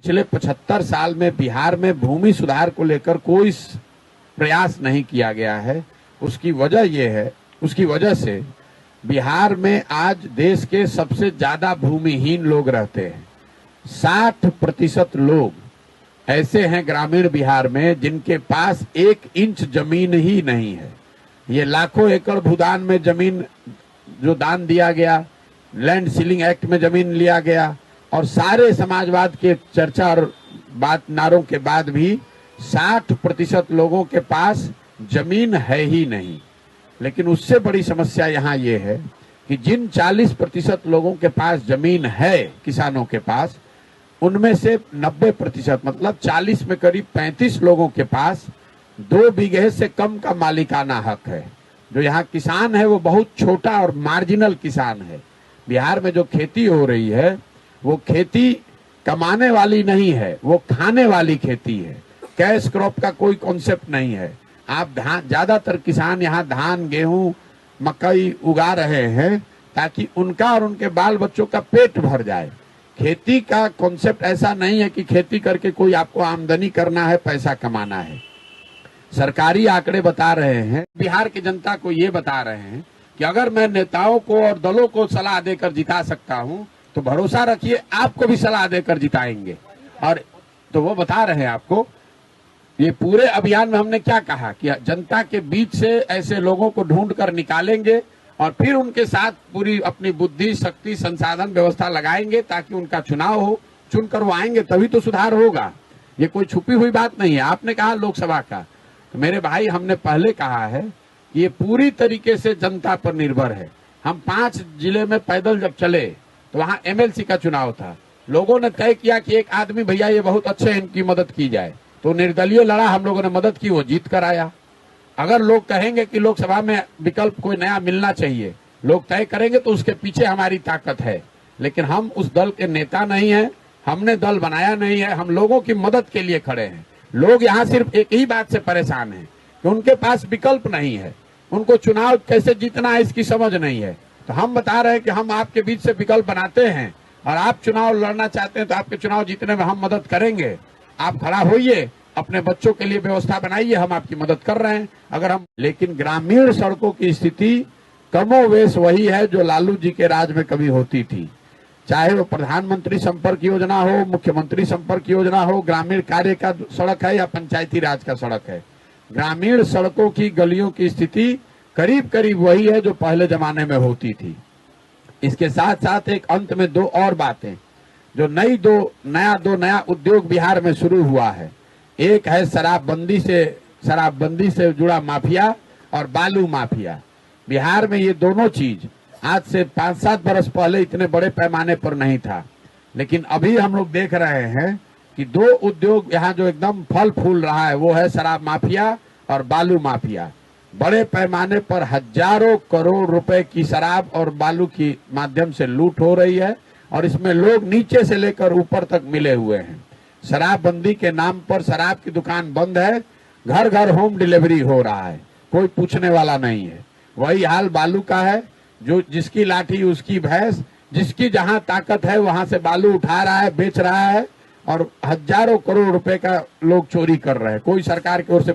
पिछले 75 साल में बिहार में भूमि सुधार को लेकर कोई प्रयास नहीं किया गया है। उसकी वजह से बिहार में आज देश के सबसे ज्यादा भूमिहीन लोग रहते हैं। 60% लोग ऐसे हैं ग्रामीण बिहार में जिनके पास 1 इंच जमीन ही नहीं है। ये लाखों एकड़ भूदान में जमीन जो दान दिया गया, लैंड सीलिंग एक्ट में जमीन लिया गया और सारे समाजवाद के चर्चा और बात नारों के बाद भी 60% लोगों के पास जमीन है ही नहीं। लेकिन उससे बड़ी समस्या यहाँ ये है कि जिन 40% लोगों के पास जमीन है, किसानों के पास, उनमें से 90% मतलब 40 में करीब 35 लोगों के पास 2 बीघे से कम का मालिकाना हक है। जो यहाँ किसान है वो बहुत छोटा और मार्जिनल किसान है। बिहार में जो खेती हो रही है वो खेती कमाने वाली नहीं है, वो खाने वाली खेती है। कैश क्रॉप का कोई कॉन्सेप्ट नहीं है। आप ज्यादातर किसान यहाँ धान, गेहूं, मकई उगा रहे हैं ताकि उनका और उनके बाल बच्चों का पेट भर जाए। खेती का कॉन्सेप्ट ऐसा नहीं है कि खेती करके कोई आपको आमदनी करना है, पैसा कमाना है। सरकारी आंकड़े बता रहे हैं, बिहार की जनता को ये बता रहे हैं कि अगर मैं नेताओं को और दलों को सलाह देकर जिता सकता हूं तो भरोसा रखिए आपको भी सलाह देकर जिताएंगे। और तो वो बता रहे हैं आपको, ये पूरे अभियान में हमने क्या कहा कि जनता के बीच से ऐसे लोगों को ढूंढ कर निकालेंगे और फिर उनके साथ पूरी अपनी बुद्धि, शक्ति, संसाधन, व्यवस्था लगाएंगे ताकि उनका चुनाव हो। चुनकर वो आएंगे तभी तो सुधार होगा। ये कोई छुपी हुई बात नहीं है। आपने कहा लोकसभा का, तो मेरे भाई हमने पहले कहा है कि ये पूरी तरीके से जनता पर निर्भर है। हम 5 जिले में पैदल जब चले तो वहां एमएलसी का चुनाव था। लोगों ने तय किया कि एक आदमी भैया ये बहुत अच्छे हैं, इनकी मदद की जाए, तो निर्दलीय लड़ा, हम लोगों ने मदद की, वो जीत कर आया। अगर लोग कहेंगे कि लोकसभा में विकल्प कोई नया मिलना चाहिए, लोग तय करेंगे तो उसके पीछे हमारी ताकत है। लेकिन हम उस दल के नेता नहीं है, हमने दल बनाया नहीं है, हम लोगों की मदद के लिए खड़े हैं। लोग यहाँ सिर्फ एक ही बात से परेशान हैं कि उनके पास विकल्प नहीं है, उनको चुनाव कैसे जीतना है इसकी समझ नहीं है। तो हम बता रहे हैं कि हम आपके बीच से विकल्प बनाते हैं और आप चुनाव लड़ना चाहते हैं तो आपके चुनाव जीतने में हम मदद करेंगे। आप खड़ा होइए, अपने बच्चों के लिए व्यवस्था बनाइए, हम आपकी मदद कर रहे हैं। लेकिन ग्रामीण सड़कों की स्थिति कमोवेश वही है जो लालू जी के राज में कभी होती थी। चाहे वो प्रधानमंत्री संपर्क योजना हो, मुख्यमंत्री संपर्क योजना हो, ग्रामीण कार्य का सड़क है या पंचायती राज का सड़क है, ग्रामीण सड़कों की गलियों की स्थिति करीब करीब वही है जो पहले जमाने में होती थी। इसके साथ साथ एक अंत में 2 और बातें जो नया उद्योग बिहार में शुरू हुआ है। एक है शराबबंदी से जुड़ा माफिया और बालू माफिया। बिहार में ये दोनों चीज आज से 5-7 बरस पहले इतने बड़े पैमाने पर नहीं था, लेकिन अभी हम लोग देख रहे हैं कि 2 उद्योग यहाँ जो एकदम फल फूल रहा है वो है शराब माफिया और बालू माफिया। बड़े पैमाने पर हजारों करोड़ रुपए की शराब और बालू की माध्यम से लूट हो रही है और इसमें लोग नीचे से लेकर ऊपर तक मिले हुए हैं। शराबबंदी के नाम पर शराब की दुकान बंद है, घर घर होम डिलीवरी हो रहा है, कोई पूछने वाला नहीं है। वही हाल बालू का है, जो जिसकी लाठी उसकी भैंस, जिसकी जहां ताकत है वहां से बालू उठा रहा है, बेच रहा है और हजारों करोड़ रुपए का लोग चोरी कर रहे हैं। कोई सरकार की ओर से